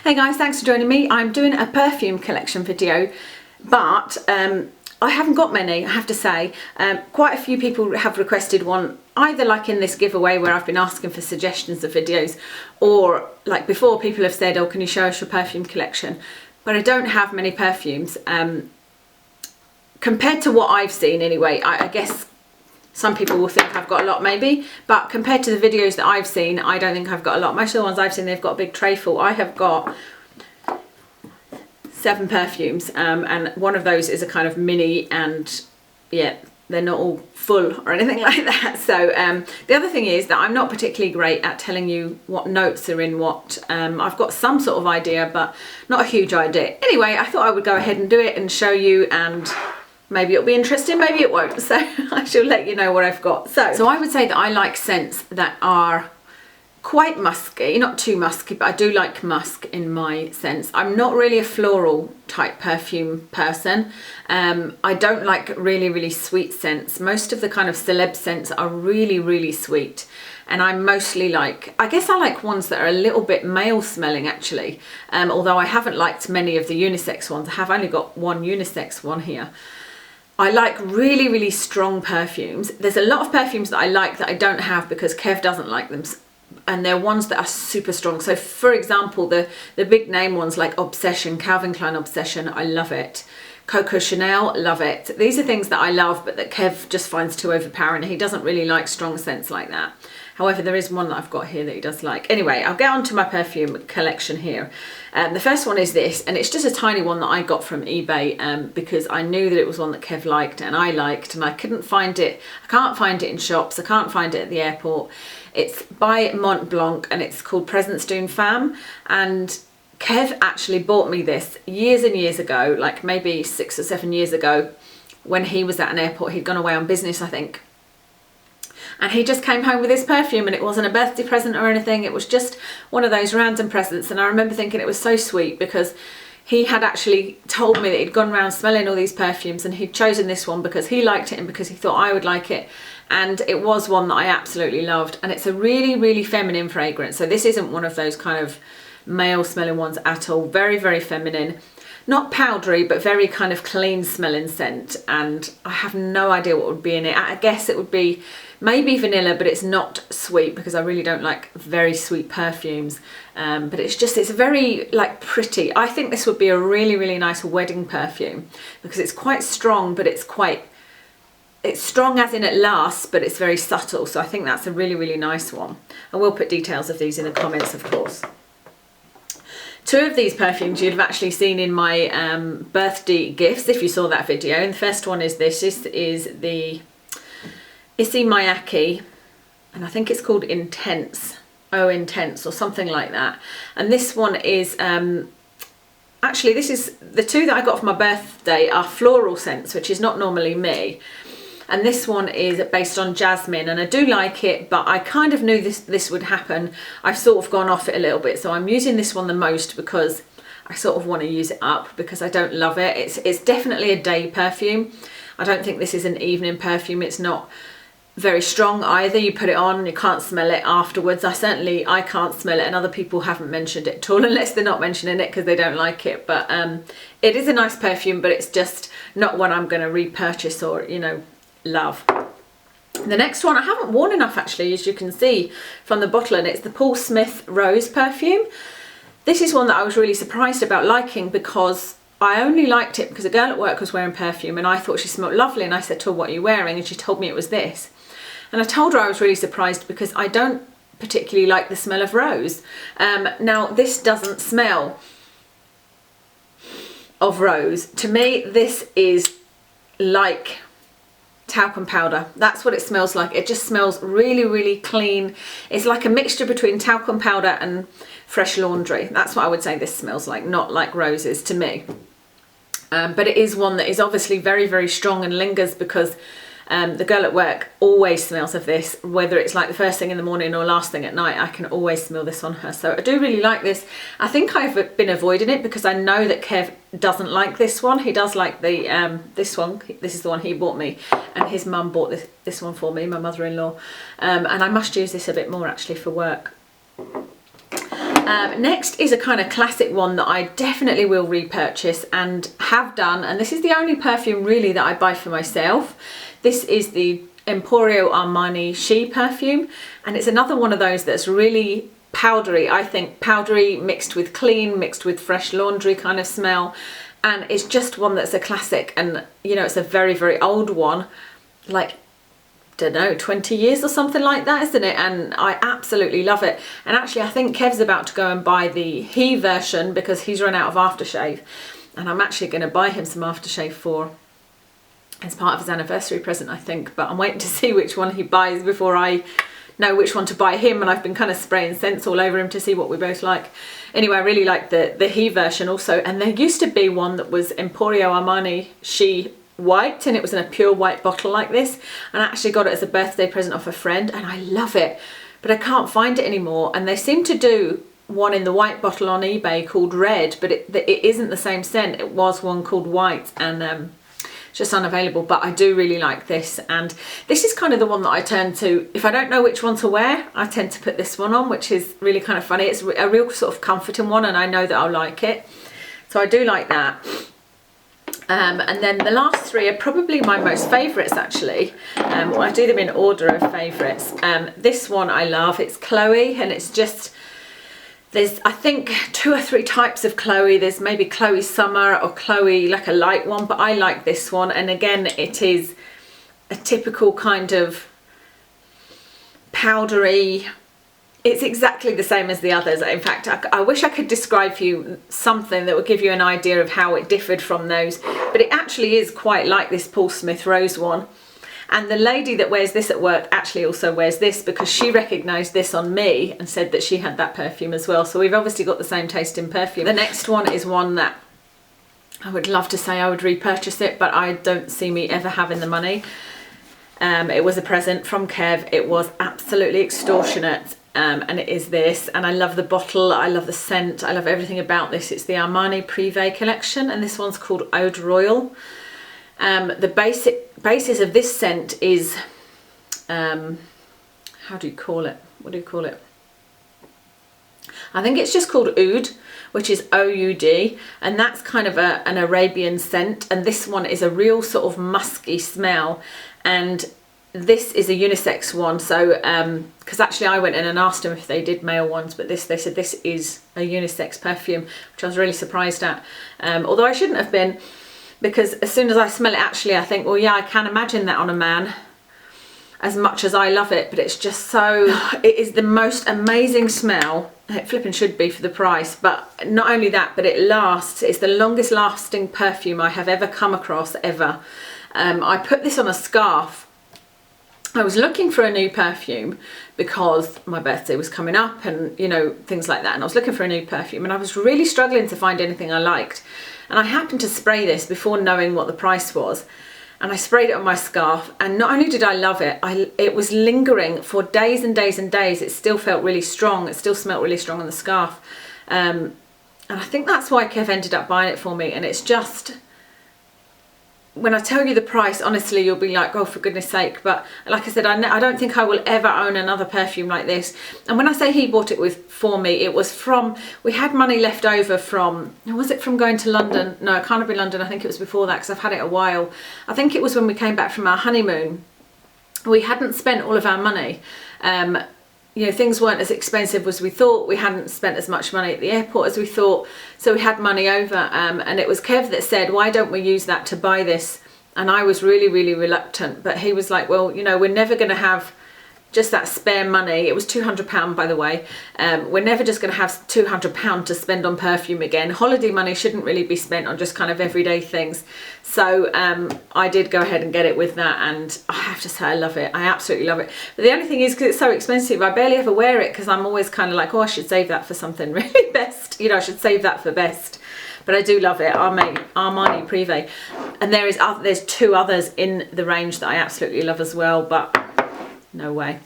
Hey guys, thanks for joining me. I'm doing a perfume collection video, but I haven't got many, I have to say. Quite a few people have requested one, either like in this giveaway where I've been asking for suggestions of videos, or like before people have said, oh, can you show us your perfume collection? But I don't have many perfumes. Compared to what I've seen anyway, I guess some people will think I've got a lot maybe, but compared to the videos that I've seen, I don't think I've got a lot. Most of the ones I've seen, they've got a big tray full. I have got 7 perfumes, and one of those is a kind of mini, and yeah, they're not all full or anything like that. So the other thing is that I'm not particularly great at telling you what notes are in what. I've got some sort of idea, but not a huge idea. Anyway, I thought I would go ahead and do it and show you, and maybe it'll be interesting, maybe it won't. So I shall let you know what I've got. So I would say that I like scents that are quite musky, not too musky, but I do like musk in my scents. I'm not really a floral type perfume person. I don't like really sweet scents. Most of the kind of celeb scents are really sweet. And I mostly like, I guess I like ones that are a little bit male smelling actually. Although I haven't liked many of the unisex ones. I have only got one unisex one here. I like really strong perfumes. There's a lot of perfumes that I like that I don't have because Kev doesn't like them. And they're ones that are super strong. So for example, the big name ones like Obsession, Calvin Klein Obsession, I love it. Coco Chanel, love it. These are things that I love, but that Kev just finds too overpowering. He doesn't really like strong scents like that. However, there is one that I've got here that he does like. Anyway, I'll get on to my perfume collection here. The first one is this, and it's just a tiny one that I got from eBay because I knew that it was one that Kev liked and I liked, and I couldn't find it. I can't find it in shops. I can't find it at the airport. It's by Mont Blanc and it's called Presence d'une Femme. And Kev actually bought me this years and years ago, like maybe 6 or 7 years ago, when he was at an airport. He'd gone away on business, I think. And he just came home with this perfume, and it wasn't a birthday present or anything. It was just one of those random presents. And I remember thinking it was so sweet because he had actually told me that he'd gone around smelling all these perfumes and he'd chosen this one because he liked it and because he thought I would like it. And it was one that I absolutely loved. And it's a really feminine fragrance. So this isn't one of those kind of male smelling ones at all. Very feminine. Not powdery, but very kind of clean smelling scent. And I have no idea what would be in it. I guess it would be maybe vanilla, but it's not sweet because I really don't like very sweet perfumes. But it's very like pretty. I think this would be a really nice wedding perfume because it's quite strong, but it's strong as in it lasts, but it's very subtle. So I think that's a really nice one. I will put details of these in the comments, of course. 2 of these perfumes you'd have actually seen in my birthday gifts if you saw that video. And the first one is this. This is the Issey Miyake, and I think it's called Intense. Oh, Intense or something like that. And this one is, actually this is, the 2 that I got for my birthday are floral scents, which is not normally me. And this one is based on jasmine, and I do like it, but I kind of knew this would happen. I've sort of gone off it a little bit, so I'm using this one the most because I sort of want to use it up because I don't love it. It's definitely a day perfume. I don't think this is an evening perfume. It's not very strong either. You put it on and you can't smell it afterwards. I can't smell it, and other people haven't mentioned it at all unless they're not mentioning it because they don't like it. But it is a nice perfume, but it's just not one I'm going to repurchase or, you know, love. The next one I haven't worn enough actually, as you can see from the bottle, and it's the Paul Smith Rose perfume. This is one that I was really surprised about liking because I only liked it because a girl at work was wearing perfume and I thought she smelled lovely, and I said to her, what are you wearing? And she told me it was this. And I told her I was really surprised because I don't particularly like the smell of rose. Now this doesn't smell of rose. To me this is like talcum powder. That's what it smells like. It just smells really clean. It's like a mixture between talcum powder and fresh laundry. That's what I would say this smells like, not like roses to me. But it is one that is obviously very strong and lingers because the girl at work always smells of this, whether it's like the first thing in the morning or last thing at night. I can always smell this on her, so I do really like this. I think I've been avoiding it because I know that Kev doesn't like this one. He does like the this one. This is the one he bought me, and his mum bought this one for me, my mother-in-law, and I must use this a bit more actually for work. Next is a kind of classic one that I definitely will repurchase and have done, and this is the only perfume really that I buy for myself. This is the Emporio Armani She perfume, and it's another one of those that's really powdery. I think powdery mixed with clean, mixed with fresh laundry kind of smell, and it's just one that's a classic. And you know, it's a very, very old one, like, don't know, 20 years or something like that, isn't it? And I absolutely love it. And actually I think Kev's about to go and buy the he version because he's run out of aftershave, and I'm actually going to buy him some aftershave for as part of his anniversary present, I think. But I'm waiting to see which one he buys before I know which one to buy him, and I've been kind of spraying scents all over him to see what we both like. Anyway, I really like the he version also. And there used to be one that was Emporio Armani She white, and it was in a pure white bottle like this, and I actually got it as a birthday present off a friend, and I love it, but I can't find it anymore. And they seem to do one in the white bottle on eBay called Red, but it isn't the same scent. It was one called White, and it's just unavailable. But I do really like this, and this is kind of the one that I turn to if I don't know which one to wear. I tend to put this one on, which is really kind of funny. It's a real sort of comforting one, and I know that I'll like it, so I do like that. And then the last three are probably my most favourites, actually. Well, I do them in order of favourites. This one I love. It's Chloe, and it's just, there's I think 2 or 3 types of Chloe. There's maybe Chloe Summer or Chloe like a light one, but I like this one. And again, it is a typical kind of powdery, it's exactly the same as the others. In fact, I wish I could describe for you something that would give you an idea of how it differed from those, but it actually is quite like this Paul Smith Rose one. And the lady that wears this at work actually also wears this, because she recognised this on me and said that she had that perfume as well. So we've obviously got the same taste in perfume. The next one is one that I would love to say I would repurchase it, but I don't see me ever having the money. It was a present from Kev. It was absolutely extortionate. And it is this, and I love the bottle, I love the scent, I love everything about this. It's the Armani Prive collection, and this one's called Ode Royal. The basis of this scent is, how do you call it? What do you call it? I think it's just called Oud, which is O-U-D, and that's kind of an Arabian scent, and this one is a real sort of musky smell. And this is a unisex one, so because actually I went in and asked them if they did male ones, but they said this is a unisex perfume, which I was really surprised at, although I shouldn't have been, because as soon as I smell it, actually I think, well, yeah, I can imagine that on a man, as much as I love it. But it's just so, it is the most amazing smell. It flipping should be for the price, but not only that, but it lasts. It's the longest lasting perfume I have ever come across, ever. I put this on a scarf. I was looking for a new perfume because my birthday was coming up, and you know, things like that, and I was looking for a new perfume, and I was really struggling to find anything I liked, and I happened to spray this before knowing what the price was, and I sprayed it on my scarf, and not only did I love it, it was lingering for days and days and days. It still felt really strong, it still smelled really strong on the scarf, and I think that's why Kev ended up buying it for me. And it's just, when I tell you the price, honestly, you'll be like, oh, for goodness sake. But like I said, I don't think I will ever own another perfume like this. And when I say he bought it for me, it was from, we had money left over from, was it from going to London? No, it can't have been London. I think it was before that, because I've had it a while. I think it was when we came back from our honeymoon. We hadn't spent all of our money. You know, things weren't as expensive as we thought. We hadn't spent as much money at the airport as we thought. So we had money over, and it was Kev that said, why don't we use that to buy this? And I was really, really reluctant. But he was like, well, you know, we're never going to have just that spare money. It was £200, by the way. We're never just going to have £200 to spend on perfume again. Holiday money shouldn't really be spent on just kind of everyday things. So I did go ahead and get it with that, and I have to say I love it. I absolutely love it. But the only thing is, because it's so expensive, I barely ever wear it, because I'm always kind of like, oh, I should save that for something really best. You know, I should save that for best. But I do love it, Armani Prive. And there's 2 others in the range that I absolutely love as well, but no way.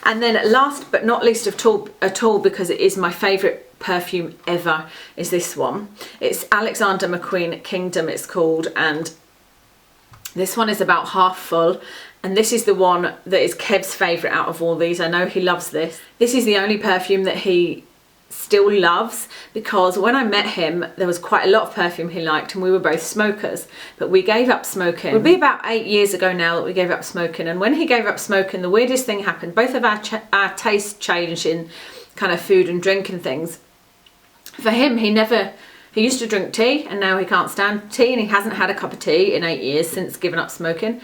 And then last but not least at all, because it is my favourite perfume ever, is this one. It's Alexander McQueen Kingdom, it's called, and this one is about half full, and this is the one that is Kev's favourite out of all these. I know he loves this. This is the only perfume that he still loves, because when I met him there was quite a lot of perfume he liked, and we were both smokers, but we gave up smoking. It'll be about 8 years ago now that we gave up smoking, and when he gave up smoking, the weirdest thing happened. Both of our taste changed in kind of food and drink and things. For him, he used to drink tea, and now he can't stand tea, and he hasn't had a cup of tea in 8 years since giving up smoking.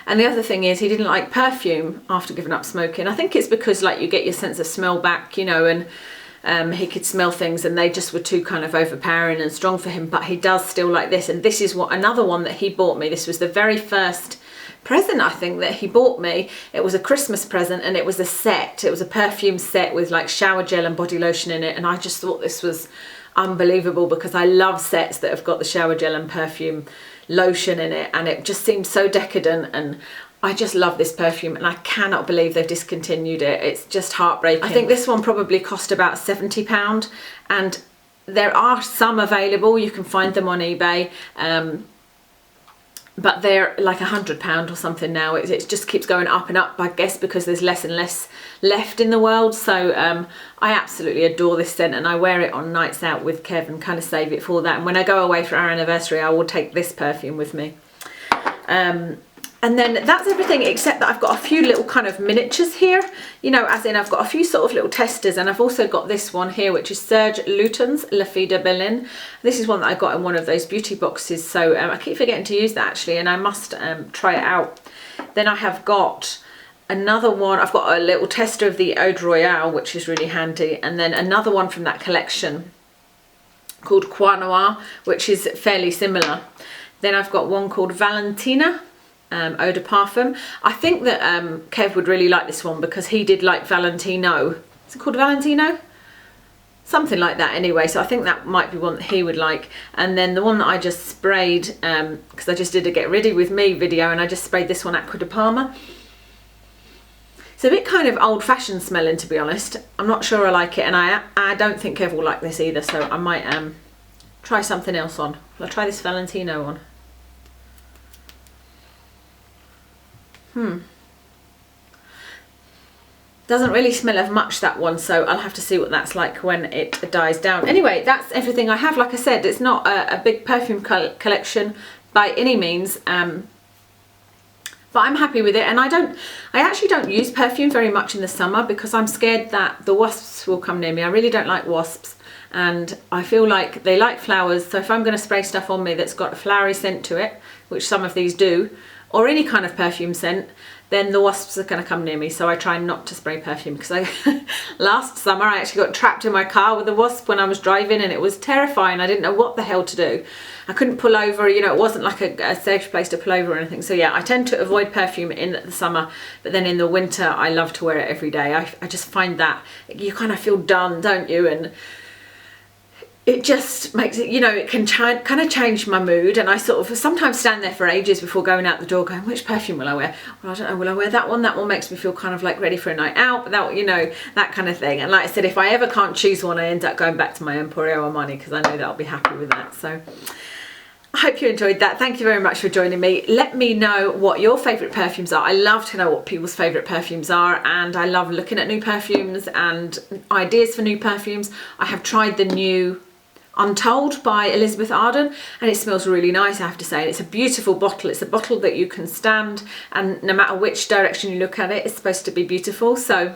And the other thing is, he didn't like perfume after giving up smoking. I think it's because like you get your sense of smell back, you know, and he could smell things and they just were too kind of overpowering and strong for him. But he does still like this, and this is another one that he bought me. This was the very first present I think that he bought me. It was a Christmas present, and it was a set. It was a perfume set with like shower gel and body lotion in it, and I just thought this was unbelievable because I love sets that have got the shower gel and perfume lotion in it, and it just seems so decadent, and I just love this perfume, and I cannot believe they've discontinued it. It's just heartbreaking. I think this one probably cost about £70, and there are some available. You can find them on eBay, but they're like £100 or something now. It just keeps going up and up, I guess, because there's less and less left in the world. So I absolutely adore this scent, and I wear it on nights out with Kev and kind of save it for that. And when I go away for our anniversary, I will take this perfume with me. And then that's everything, except that I've got a few little kind of miniatures here, you know, as in I've got a few sort of little testers, and I've also got this one here, which is Serge Luton's La Fille de Berlin. This is one that I got in one of those beauty boxes, so I keep forgetting to use that actually, and I must try it out. Then I have got another one. I've got a little tester of the Eau de Royale, which is really handy, and then another one from that collection called Croix Noir, which is fairly similar. Then I've got one called Valentina Eau de Parfum. I think that Kev would really like this one because he did like Valentino. Is it called Valentino? Something like that anyway, so I think that might be one that he would like. And then the one that I just sprayed, because I just did a get ready with me video, and I just sprayed this one, Acqua di Parma. It's a bit kind of old-fashioned smelling, to be honest. I'm not sure I like it, and I don't think Kev will like this either, so I might try something else on. I'll try this Valentino on. Doesn't really smell of much, that one, so I'll have to see what that's like when it dies down. Anyway, that's everything I have. Like I said, it's not a big perfume collection by any means, but I'm happy with it. And I actually don't use perfume very much in the summer because I'm scared that the wasps will come near me. I really don't like wasps, and I feel like they like flowers, so if I'm going to spray stuff on me that's got a flowery scent to it, which some of these do, or any kind of perfume scent, then the wasps are going to come near me. So I try not to spray perfume, because last summer I actually got trapped in my car with a wasp when I was driving, and it was terrifying. I didn't know what the hell to do. I couldn't pull over, you know, it wasn't like a safe place to pull over or anything. So yeah, I tend to avoid perfume in the summer, but then in the winter I love to wear it every day. I just find that you kind of feel done, don't you? And it just makes it, you know, it can kind of change my mood, and I sort of sometimes stand there for ages before going out the door going, which perfume will I wear? Well, I don't know, will I wear that one? That one makes me feel kind of like ready for a night out, but that, you know, that kind of thing. And like I said, if I ever can't choose one, I end up going back to my Emporio Armani, because I know that I'll be happy with that. So I hope you enjoyed that. Thank you very much for joining me. Let me know what your favourite perfumes are. I love to know what people's favourite perfumes are, and I love looking at new perfumes and ideas for new perfumes. I have tried the new Untold by Elizabeth Arden, and it smells really nice, I have to say. And it's a beautiful bottle. It's a bottle that you can stand, and no matter which direction you look at it, it's supposed to be beautiful. So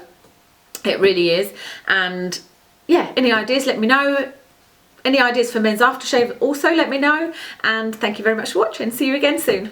it really is. And yeah, any ideas, let me know. Any ideas for men's aftershave, also let me know. And thank you very much for watching. See you again soon.